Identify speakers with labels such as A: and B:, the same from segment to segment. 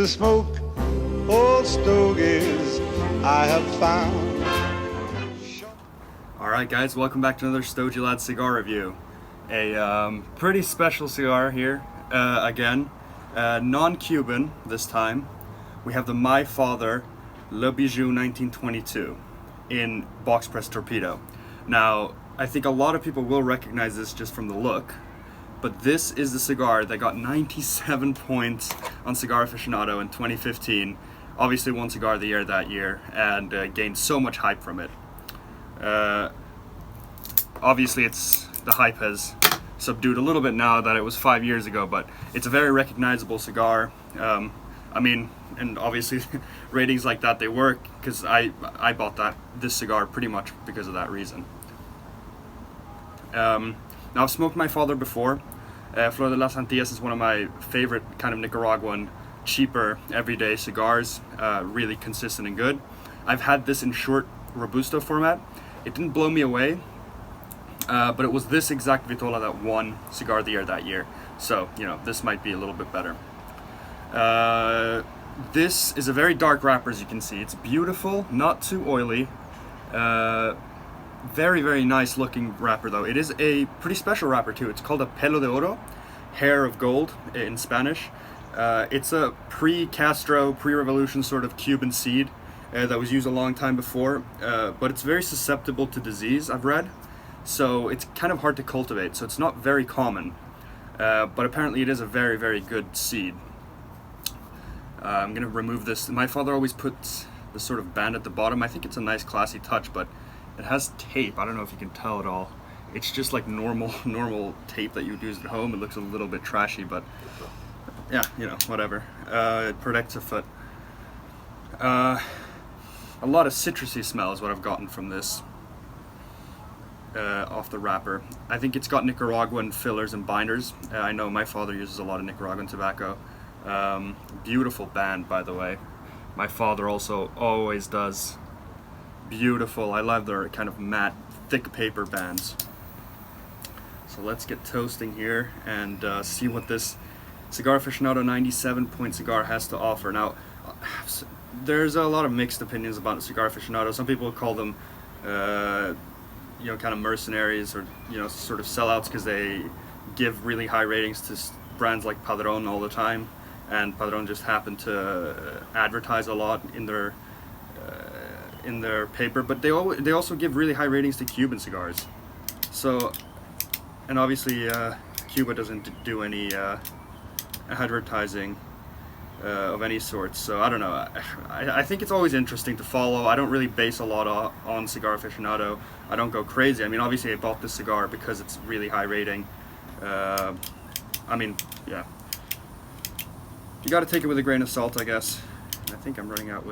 A: to smoke old stogies I have found.
B: Alright guys, welcome back to another Stogie Lad cigar review. A pretty special cigar here, again. Non-Cuban this time. We have the My Father Le Bijou 1922 in box press Torpedo. Now, I think a lot of people will recognize this just from the look, but this is the cigar that got 97 points on Cigar Aficionado in 2015. Obviously won Cigar of the Year that year, and gained so much hype from it. Obviously the hype has subdued a little bit now that it was 5 years ago, but it's a very recognizable cigar. I mean, and obviously ratings like that, they work, because I bought this cigar pretty much because of that reason. Now, I've smoked My Father before. Flor de las Antillas is one of my favorite kind of Nicaraguan, cheaper, everyday cigars. Really consistent and good. I've had this in short Robusto format. It didn't blow me away, but it was this exact Vitola that won Cigar of the Year that year. So, you know, this might be a little bit better. This is a very dark wrapper, as you can see. It's beautiful, not too oily. Very, very nice looking wrapper though. It is a pretty special wrapper too. It's called a pelo de oro, hair of gold in Spanish. It's a pre-Castro, pre-revolution sort of Cuban seed that was used a long time before, but it's very susceptible to disease, I've read. So it's kind of hard to cultivate, so it's not very common. But apparently it is a very, very good seed. I'm going to remove this. My father always puts this sort of band at the bottom. I think it's a nice classy touch, but it has tape. I don't know if you can tell at all. It's just like normal tape that you would use at home. It looks a little bit trashy, but yeah, you know, whatever. It protects a foot. A lot of citrusy smell is what I've gotten from this off the wrapper. I think it's got Nicaraguan fillers and binders. I know my father uses a lot of Nicaraguan tobacco. Beautiful band, by the way. My father also always does. Beautiful. I love their kind of matte, thick paper bands. So let's get toasting here and see what this Cigar Aficionado 97 point cigar has to offer. Now, there's a lot of mixed opinions about Cigar Aficionado. Some people call them, you know, kind of mercenaries, or, you know, sort of sellouts, because they give really high ratings to brands like Padron all the time, and Padron just happened to advertise a lot in their paper, but they also give really high ratings to Cuban cigars. So, and obviously Cuba doesn't do any advertising of any sort, so I don't know. I think it's always interesting to follow. I don't really base a lot on Cigar Aficionado. I don't go crazy. I mean, obviously I bought this cigar because it's really high rating. I mean, yeah. You gotta take it with a grain of salt, I guess. I think I'm running out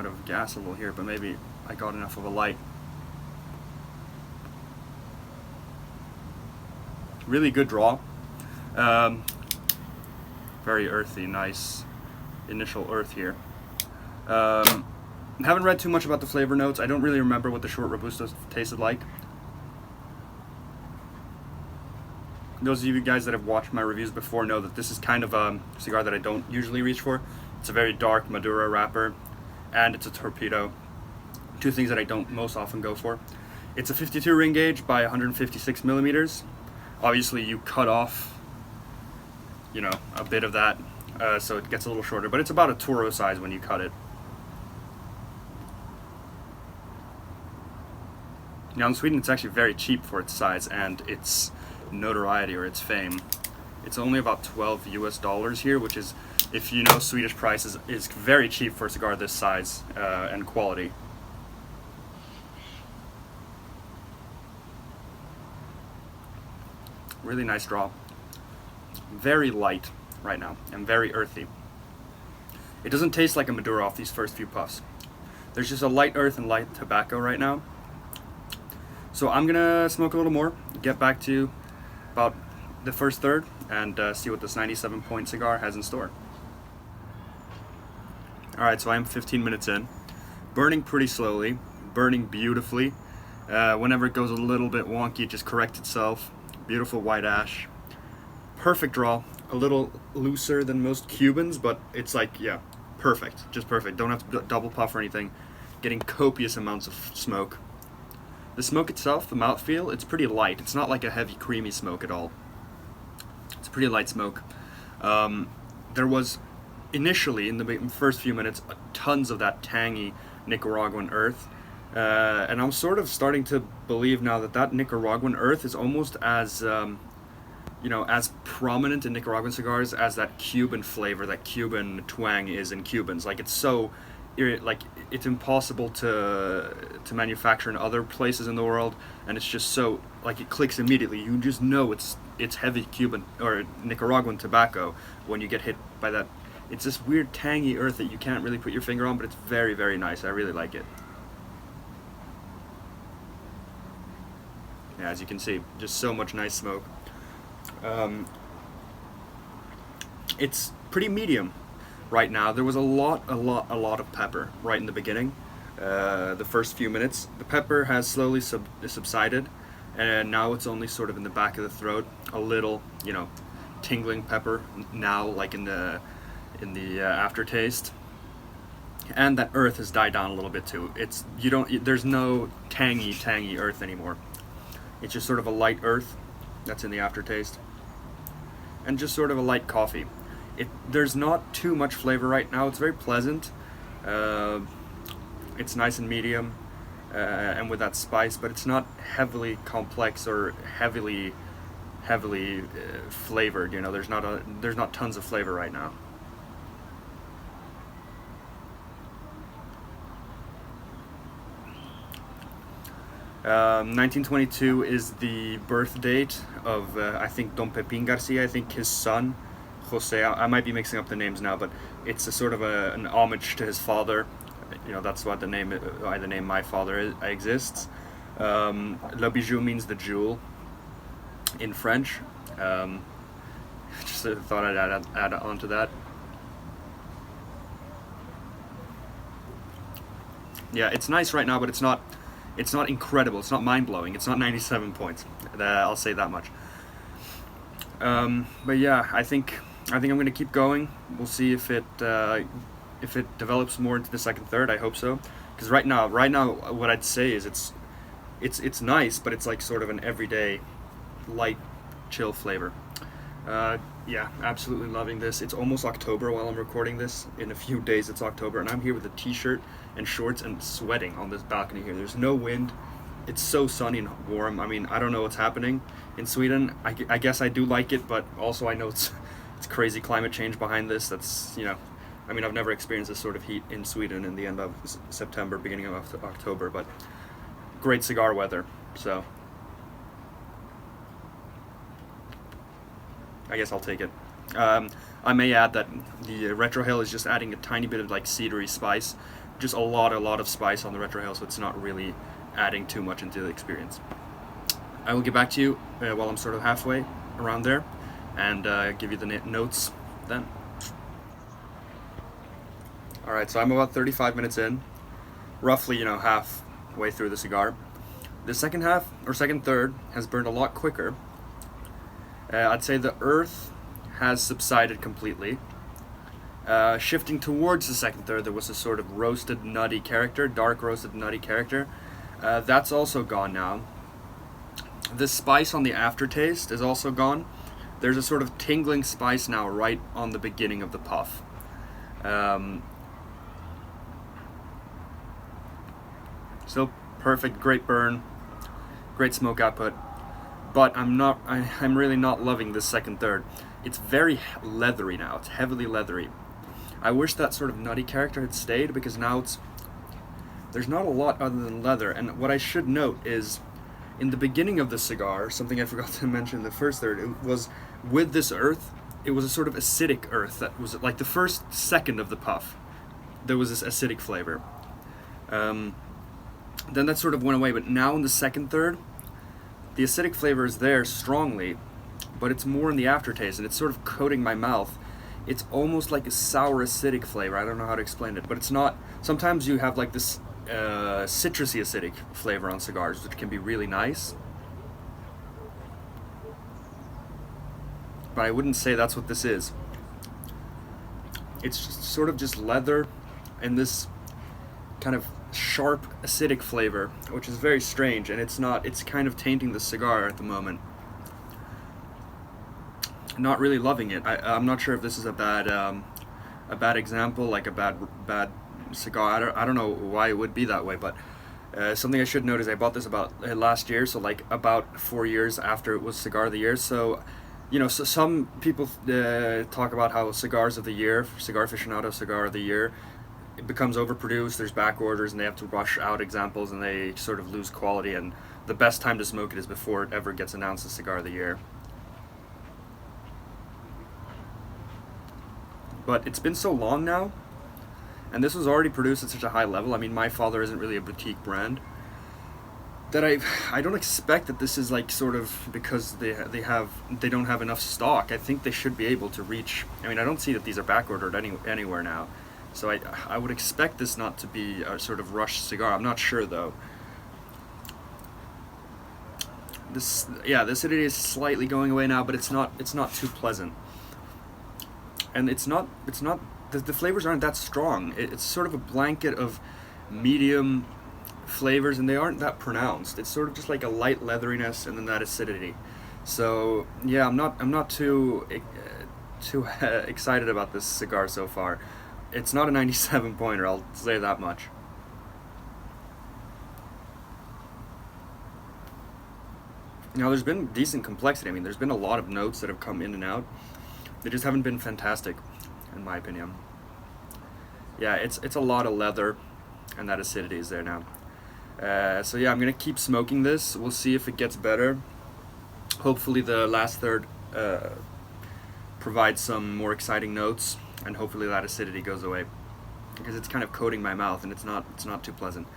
B: of gas a little here, but maybe I got enough of a light. Really good draw. Very earthy, nice initial earth here. Haven't read too much about the flavor notes. I don't really remember what the short Robusto tasted like. Those of you guys that have watched my reviews before know that this is kind of a cigar that I don't usually reach for. It's a very dark Maduro wrapper, and it's a Torpedo. Two things that I don't most often go for. It's a 52 ring gauge by 156 millimeters. Obviously you cut off, you know, a bit of that, so it gets a little shorter, but it's about a Toro size when you cut it. Now in Sweden it's actually very cheap for its size and its notoriety, or its fame. It's only about $12 US here, which is, if you know Swedish prices, is very cheap for a cigar this size and quality. Really nice draw. Very light right now and very earthy. It doesn't taste like a Maduro off these first few puffs. There's just a light earth and light tobacco right now. So I'm gonna smoke a little more, get back to about the first third, and see what this 97 point cigar has in store. Alright, so I am 15 minutes in. Burning pretty slowly, burning beautifully. Whenever it goes a little bit wonky, it just corrects itself. Beautiful white ash. Perfect draw. a little looser than most Cubans, but it's like, yeah, perfect, just perfect. Don't have to double puff or anything. Getting copious amounts of smoke. The smoke itself, the mouthfeel, it's pretty light. It's not like a heavy, creamy smoke at all. It's a pretty light smoke. There was initially, in the first few minutes, tons of that tangy Nicaraguan earth. And I'm sort of starting to believe now that that Nicaraguan earth is almost as, as prominent in Nicaraguan cigars as that Cuban flavor, that Cuban twang is in Cubans. Like, it's so, it's impossible to manufacture in other places in the world, and it's just so, like, it clicks immediately. You just know it's heavy Cuban or Nicaraguan tobacco when you get hit by that. It's this weird tangy earth that you can't really put your finger on, but it's very, very nice. I really like it. Yeah, as you can see, just so much nice smoke. It's pretty medium right now. There was a lot of pepper right in the beginning. The first few minutes, the pepper has slowly subsided, and now it's only sort of in the back of the throat, a little, tingling pepper now, like in the aftertaste. And that earth has died down a little bit too. There's no tangy earth anymore. It's just sort of a light earth that's in the aftertaste, and just sort of a light coffee. There's not too much flavor right now. It's very pleasant. It's nice and medium, and with that spice, but it's not heavily complex or heavily flavored. There's not tons of flavor right now. Um, 1922 is the birth date of I think Don Pepin Garcia. I think his son Jose. I might be mixing up the names now, but it's a sort of an homage to his father. That's why the name my father exists. Le Bijou means the jewel in French. Just thought I'd add on to that. Yeah, it's nice right now, but it's not incredible. It's not mind-blowing. It's not 97 points. I'll say that much. But yeah, I think I'm going to keep going. We'll see if it develops more into the second third. I hope so. Because right now, what I'd say is it's nice, but it's like sort of an everyday, light, chill flavor. Yeah, absolutely loving this. It's almost October while I'm recording this. In a few days it's October, and I'm here with a t-shirt and shorts and sweating on this balcony here. There's no wind. It's so sunny and warm. I mean, I don't know what's happening in Sweden. I guess I do like it, but also I know it's crazy climate change behind this. That's, I mean, I've never experienced this sort of heat in Sweden in the end of September, beginning of October, but great cigar weather, so I guess I'll take it. I may add that the retrohale is just adding a tiny bit of like cedary spice, just a lot of spice on the retrohale, so it's not really adding too much into the experience. I will get back to you while I'm sort of halfway around there, and give you the notes then. Alright, so I'm about 35 minutes in, roughly, halfway through the cigar. The second half, or second third, has burned a lot quicker. I'd say the earth has subsided completely. Shifting towards the second third, there was a sort of roasted, nutty character, dark roasted, nutty character. That's also gone now. The spice on the aftertaste is also gone. There's a sort of tingling spice now right on the beginning of the puff. Still perfect, great burn, great smoke output. But I'm really not loving this second third. It's very leathery now. It's heavily leathery. I wish that sort of nutty character had stayed, because now there's not a lot other than leather. And what I should note is, in the beginning of the cigar, something I forgot to mention in the first third, it was with this earth, it was a sort of acidic earth that was like the first second of the puff. There was this acidic flavor. Then that sort of went away, but now in the second third, the acidic flavor is there strongly, but it's more in the aftertaste, and it's sort of coating my mouth. It's almost like a sour acidic flavor. I don't know how to explain it, but it's not. Sometimes you have like this citrusy acidic flavor on cigars, which can be really nice. but I wouldn't say that's what this is. It's just sort of just leather and this kind of sharp acidic flavor, which is very strange, and it's kind of tainting the cigar at the moment. Not really loving it. I'm not sure if this is a bad example, like a bad cigar. I don't know why it would be that way, but something I should note is I bought this about last year, so like about 4 years after it was Cigar of the Year. So, you know, so some people talk about how cigars of the year, Cigar Aficionado Cigar of the Year, it becomes overproduced, there's back orders, and they have to rush out examples, and they sort of lose quality, and the best time to smoke it is before it ever gets announced as Cigar of the Year. But it's been so long now, and this was already produced at such a high level. I mean, My Father isn't really a boutique brand, that I don't expect that this is like sort of because they don't have enough stock. I think they should be able to reach. I mean, I don't see that these are back ordered anywhere now, so I would expect this not to be a sort of rushed cigar. I'm not sure though. The acidity is slightly going away now, but it's not too pleasant, and it's not the flavors aren't that strong. It's sort of a blanket of medium flavors, and they aren't that pronounced. It's sort of just like a light leatheriness and then that acidity. So yeah, I'm not too excited about this cigar so far. It's not a 97 pointer, I'll say that much. Now there's been decent complexity. I mean, there's been a lot of notes that have come in and out. They just haven't been fantastic, in my opinion. Yeah, it's a lot of leather, and that acidity is there now. So yeah, I'm gonna keep smoking this. We'll see if it gets better. Hopefully the last third provides some more exciting notes, and hopefully that acidity goes away, because it's kind of coating my mouth and it's not too pleasant.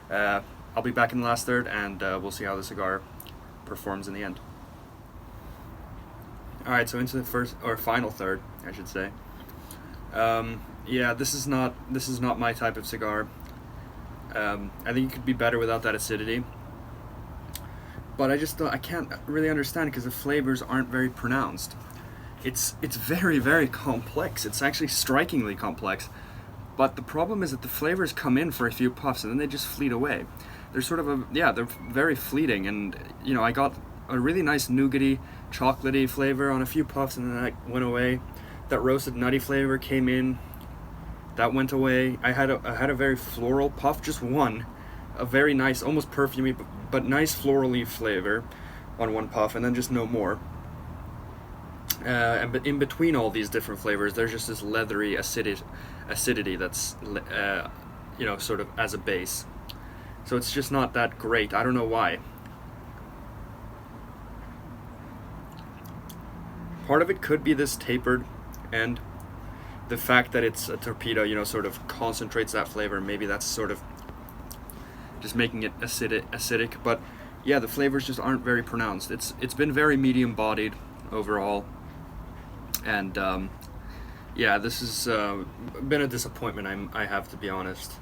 B: I'll be back in the last third, and we'll see how the cigar performs in the end. Alright, so into the first or final third, I should say. Yeah, this is not my type of cigar. I think it could be better without that acidity, but I can't really understand because the flavors aren't very pronounced. It's very, very complex. It's actually strikingly complex, but the problem is that the flavors come in for a few puffs and then they just fleet away. They're sort of they're very fleeting, and you know, I got a really nice nougaty, chocolatey flavor on a few puffs, and then that went away. That roasted nutty flavor came in, that went away. I had a very floral puff, just one, a very nice, almost perfumey, but nice florally flavor on one puff, and then just no more. But in between all these different flavors, there's just this leathery acidity that's you know, sort of as a base. So it's just not that great. I don't know why. Part of it could be this tapered end. The fact that it's a Torpedo, you know, sort of concentrates that flavor. Maybe that's sort of just making it acidic. But yeah, the flavors just aren't very pronounced. It's been very medium bodied overall, and yeah, this has been a disappointment. I have to be honest.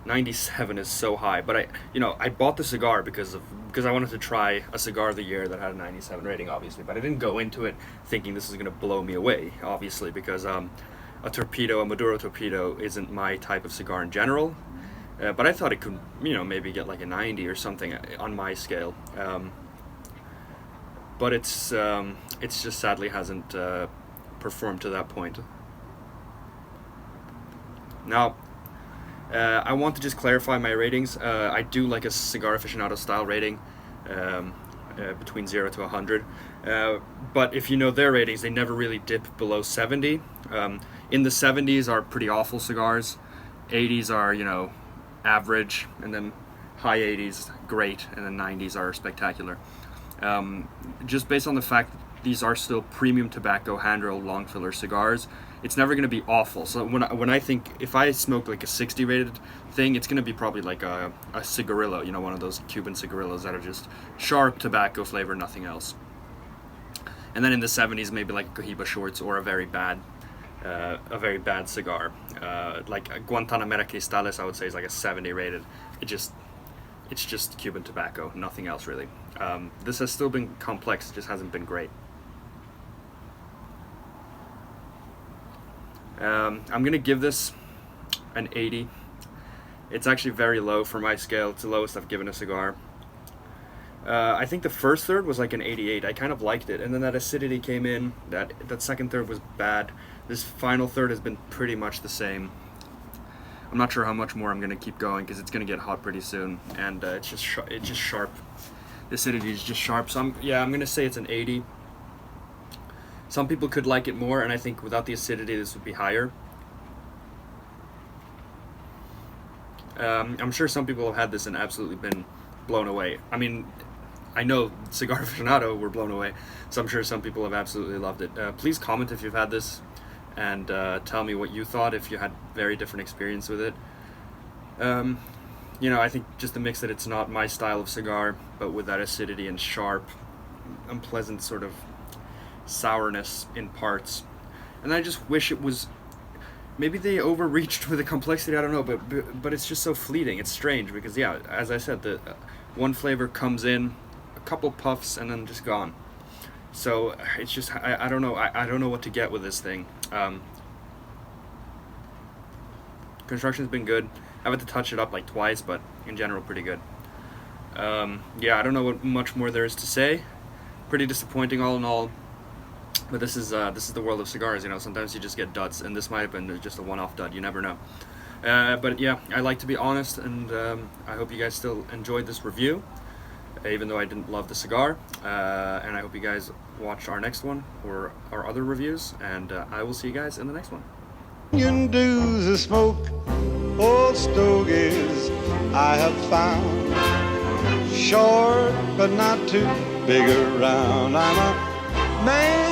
B: 97 is so high, but I bought the cigar because I wanted to try a cigar of the year that had a 97 rating, obviously. But I didn't go into it thinking this is going to blow me away, obviously, because a Maduro Torpedo isn't my type of cigar in general. But I thought it could, you know, maybe get like a 90 or something on my scale. But it's just sadly hasn't performed to that point. Now, I want to just clarify my ratings. I do like a Cigar Aficionado style rating, between 0 to 100. But if you know their ratings, they never really dip below 70. In the 70s are pretty awful cigars. 80s are, you know, average, and then high 80s, great, and then 90s are spectacular. Just based on the fact that these are still premium tobacco hand-rolled long filler cigars, it's never going to be awful. So when I think, if I smoke like a 60 rated thing, it's going to be probably like a cigarillo, you know, one of those Cuban cigarillos that are just sharp tobacco flavor, nothing else. And then in the 70s, maybe like a Cohiba Shorts or a very bad cigar, like a Guantanamera Cristales, I would say is like a 70 rated. It's just Cuban tobacco, nothing else really. This has still been complex, it just hasn't been great. I'm gonna give this an 80. It's actually very low for my scale. It's the lowest I've given a cigar. I think the first third was like an 88. I kind of liked it, and then that acidity came in. That second third was bad. This final third has been pretty much the same. I'm not sure how much more I'm gonna keep going because it's gonna get hot pretty soon, and it's just sharp. The acidity is just sharp. So I'm gonna say it's an 80. Some people could like it more, and I think without the acidity this would be higher. I'm sure some people have had this and absolutely been blown away. I mean, I know Cigar Aficionado were blown away, so I'm sure some people have absolutely loved it. Please comment if you've had this, and tell me what you thought, if you had very different experience with it. You know, I think just the mix that it's not my style of cigar, but with that acidity and sharp, unpleasant sort of sourness in parts. And I just wish it was, maybe they overreached with the complexity, I don't know, but it's just so fleeting. It's strange because, yeah, as I said, the one flavor comes in, a couple puffs, and then just gone. So it's just, I don't know, I don't know what to get with this thing. Construction's been good. I've had to touch it up like twice, but in general pretty good. Yeah, I don't know what much more there is to say. Pretty disappointing all in all. But this is the world of cigars, you know. Sometimes you just get duds, and this might have been just a one-off dud. You never know. But yeah, I like to be honest, and I hope you guys still enjoyed this review, even though I didn't love the cigar. And I hope you guys watch our next one or our other reviews, and I will see you guys in the next one.
A: Union dues a smoke, old stogies I have found. Short but not too big around. I'm a man